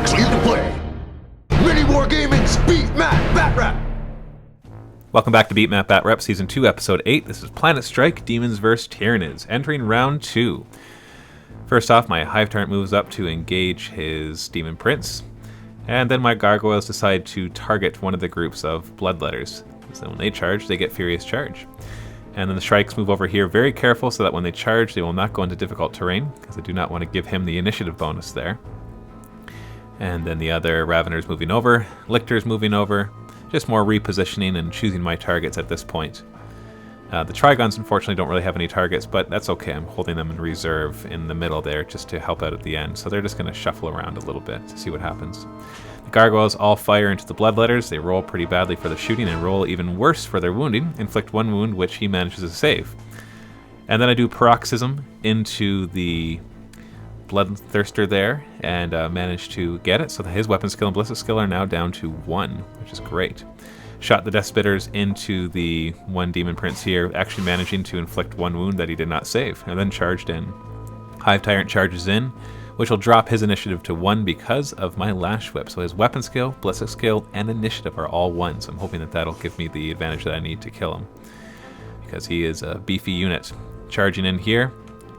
Shrikes lead the play. MiniWarGaming's Beat Map Batrep. Welcome back to Beat Map Batrep Season 2, Episode 8. This is Planetstrike, Demons vs. Tyranids, entering Round 2. First off, my Hive Tyrant moves up to engage his Demon Prince, and then my Gargoyles decide to target one of the groups of Bloodletters. So when they charge, they get Furious Charge. And then the Shrikes move over here very careful so that when they charge, they will not go into difficult terrain, because I do not want to give him the initiative bonus there. And then the other Raveners moving over, Lictors moving over, just more repositioning and choosing my targets at this point. The Trigons unfortunately don't really have any targets, but that's okay. I'm holding them in reserve in the middle there just to help out at the end. So they're just going to shuffle around a little bit to see what happens. The Gargoyles all fire into the Bloodletters. They roll pretty badly for the shooting and roll even worse for their wounding. Inflict one wound, which he manages to save. And then I do Paroxysm into the Bloodthirster there and manage to get it. So that his weapon skill and ballistic skill are now down to 1, which is great. Shot the Death Spitters into the one Demon Prince here, actually managing to inflict one wound that he did not save, and then charged in. Hive Tyrant charges in, which will drop his initiative to 1 because of my Lash Whip. So his weapon skill, ballistic skill, and initiative are all 1, so I'm hoping that that'll give me the advantage that I need to kill him, because he is a beefy unit. Charging in here,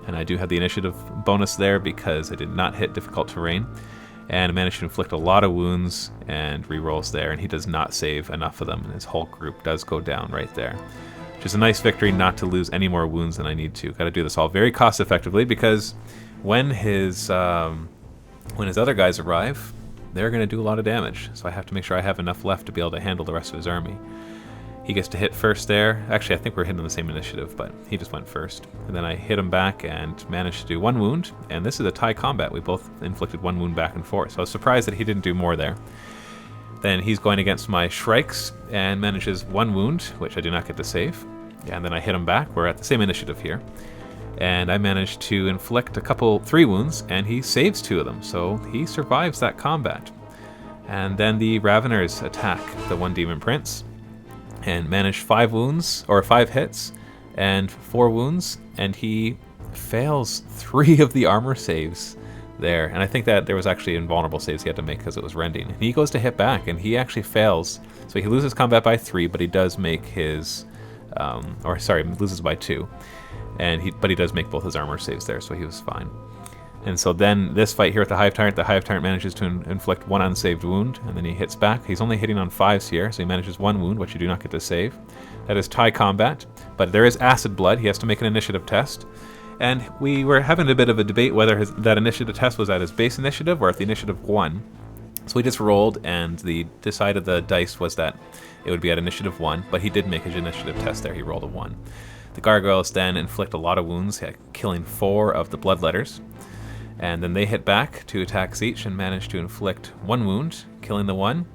and I do have the initiative bonus there because I did not hit difficult terrain, and managed to inflict a lot of wounds and rerolls there, and he does not save enough of them, and his whole group does go down right there. Which is a nice victory, not to lose any more wounds than I need to. Got to do this all very cost effectively, because when his other guys arrive, they're going to do a lot of damage, so I have to make sure I have enough left to be able to handle the rest of his army. He gets to hit first there. Actually, I think we're hitting the same initiative, but he just went first. And then I hit him back and managed to do 1 wound. And this is a tie combat. We both inflicted 1 wound back and forth. So I was surprised that he didn't do more there. Then he's going against my Shrikes and manages 1 wound, which I do not get to save. And then I hit him back. We're at the same initiative here. And I managed to inflict 3 wounds, and he saves 2 of them. So he survives that combat. And then the Raveners attack the one Demon Prince and manage 5 wounds, or 5 hits, and 4 wounds, and he fails 3 of the armor saves there. And I think that there was actually invulnerable saves he had to make because it was rending. And he goes to hit back, and he actually fails. So he loses combat by 3, but he does make his, loses by 2. But he does make both his armor saves there, so he was fine. And so then this fight here with the Hive Tyrant manages to inflict 1 unsaved wound, and then he hits back. He's only hitting on 5s here, so he manages 1 wound, which you do not get to save. That is tie combat, but there is acid blood. He has to make an initiative test. And we were having a bit of a debate whether that initiative test was at his base initiative or at the initiative 1. So we just rolled, and the decided the dice was that it would be at initiative 1, but he did make his initiative test there. He rolled a 1. The Gargoyles then inflict a lot of wounds, killing 4 of the Bloodletters. And then they hit back 2 attacks each and manage to inflict 1 wound, killing the 1.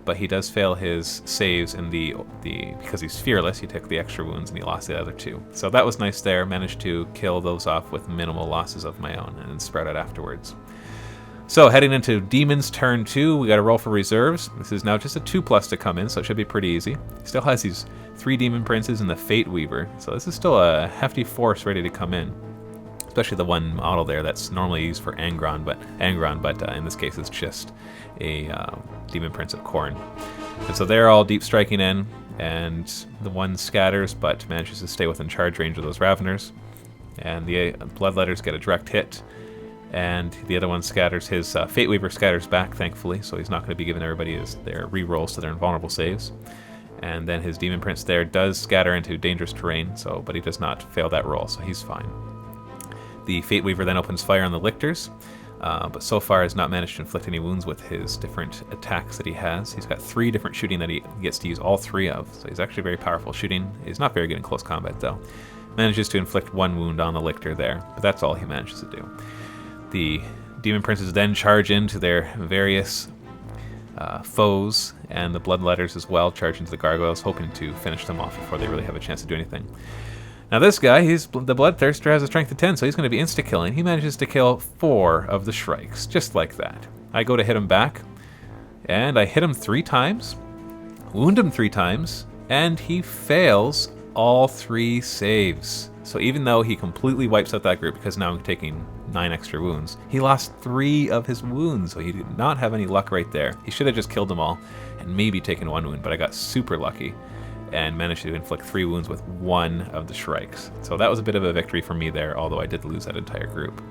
But he does fail his saves in because he's fearless. He took the extra wounds and he lost the other 2. So that was nice there. Managed to kill those off with minimal losses of my own and then spread out afterwards. So heading into Demons turn 2, we got to roll for reserves. This is now just a 2+ to come in, so it should be pretty easy. He still has these 3 Demon Princes and the Fate Weaver, so this is still a hefty force ready to come in. Especially the one model there that's normally used for Angron, but in this case it's just a Demon Prince of Khorne. And so they're all deep striking in, and the one scatters but manages to stay within charge range of those Raveners. And the Bloodletters get a direct hit, and the other one scatters. His Fate Weaver scatters back, thankfully, so he's not going to be giving everybody their rerolls to their invulnerable saves. And then his Demon Prince there does scatter into dangerous terrain, but he does not fail that roll, so he's fine. The Fate Weaver then opens fire on the Lictors, but so far has not managed to inflict any wounds with his different attacks that he has. He's got 3 different shooting that he gets to use all 3 of, so he's actually very powerful shooting. He's not very good in close combat, though. Manages to inflict 1 wound on the Lictor there, but that's all he manages to do. The Demon Princes then charge into their various foes, and the Bloodletters as well charge into the Gargoyles, hoping to finish them off before they really have a chance to do anything. Now this guy, the Bloodthirster, has a strength of 10, so he's going to be insta-killing. He manages to kill 4 of the Shrikes, just like that. I go to hit him back, and I hit him 3 times, wound him 3 times, and he fails all 3 saves. So even though he completely wipes out that group, because now I'm taking 9 extra wounds. He lost 3 of his wounds, so he did not have any luck right there. He should have just killed them all and maybe taken 1 wound, but I got super lucky and managed to inflict 3 wounds with 1 of the Shrikes. So that was a bit of a victory for me there, although I did lose that entire group.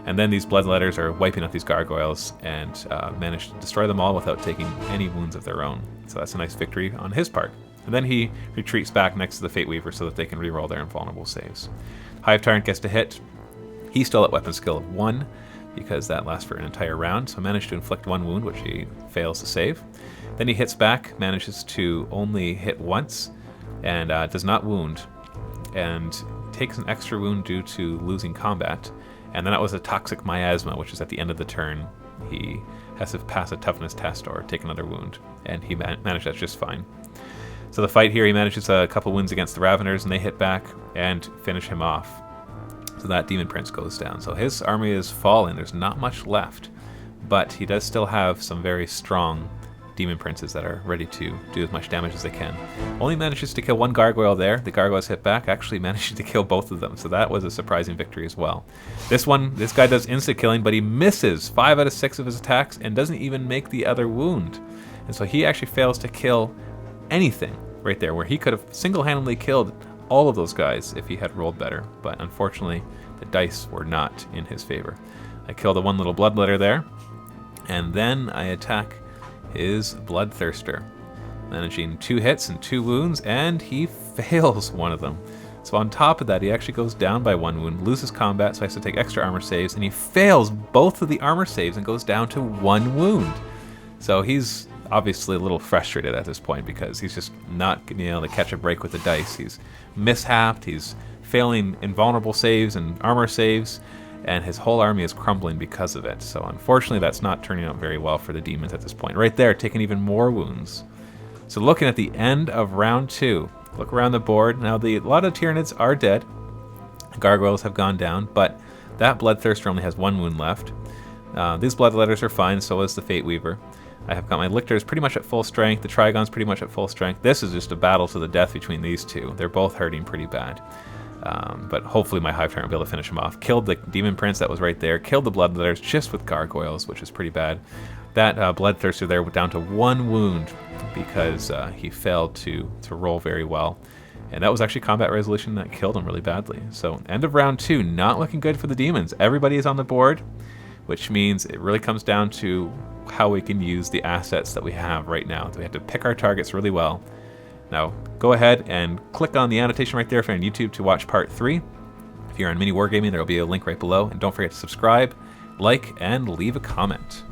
And then these Bloodletters are wiping out these gargoyles and managed to destroy them all without taking any wounds of their own. So that's a nice victory on his part. And then he retreats back next to the Fate Weaver so that they can reroll their invulnerable saves. Hive Tyrant gets to hit. He's still at weapon skill of 1 because that lasts for an entire round, so managed to inflict 1 wound, which he fails to save. Then he hits back, manages to only hit once, and does not wound, and takes an extra wound due to losing combat. And then that was a Toxic Miasma, which is at the end of the turn. He has to pass a toughness test or take another wound, and he managed that just fine. So the fight here, he manages a couple wounds against the Raveners, and they hit back and finish him off. So that Demon Prince goes down. So his army is falling. There's not much left, but he does still have some very strong Demon Princes that are ready to do as much damage as they can. Only manages to kill 1 gargoyle there. The gargoyles hit back, actually managed to kill both of them. So that was a surprising victory as well. This guy does instant killing, but he misses 5 out of 6 of his attacks and doesn't even make the other wound. And so he actually fails to kill anything right there, where he could have single-handedly killed all of those guys if he had rolled better. But unfortunately, the dice were not in his favor. I killed the 1 little Bloodletter there, and then I attack his Bloodthirster, managing 2 hits and 2 wounds, and he fails 1 of them. So on top of that, he actually goes down by 1 wound, loses combat, so he has to take extra armor saves, and he fails both of the armor saves and goes down to 1 wound. So he's obviously a little frustrated at this point because he's just not being able to catch a break with the dice. He's mishapped, he's failing invulnerable saves and armor saves, and his whole army is crumbling because of it. So unfortunately, that's not turning out very well for the demons at this point. Right there, taking even more wounds. So looking at the end of round 2, look around the board. Now, a lot of Tyranids are dead. Gargoyles have gone down, but that Bloodthirster only has 1 wound left. These Bloodletters are fine, so is the Fate Weaver. I have got my Lictors pretty much at full strength. The Trigon's pretty much at full strength. This is just a battle to the death between these two. They're both hurting pretty bad. But hopefully my Hive Tyrant will be able to finish him off. Killed the Demon Prince that was right there. Killed the Bloodletters just with Gargoyles, which is pretty bad. That Bloodthirster there went down to 1 wound because he failed to roll very well. And that was actually combat resolution that killed him really badly. So end of round 2, not looking good for the demons. Everybody is on the board, which means it really comes down to how we can use the assets that we have right now. So we have to pick our targets really well. Now, go ahead and click on the annotation right there if you're on YouTube to watch part 3. If you're on MiniWarGaming, there will be a link right below. And don't forget to subscribe, like, and leave a comment.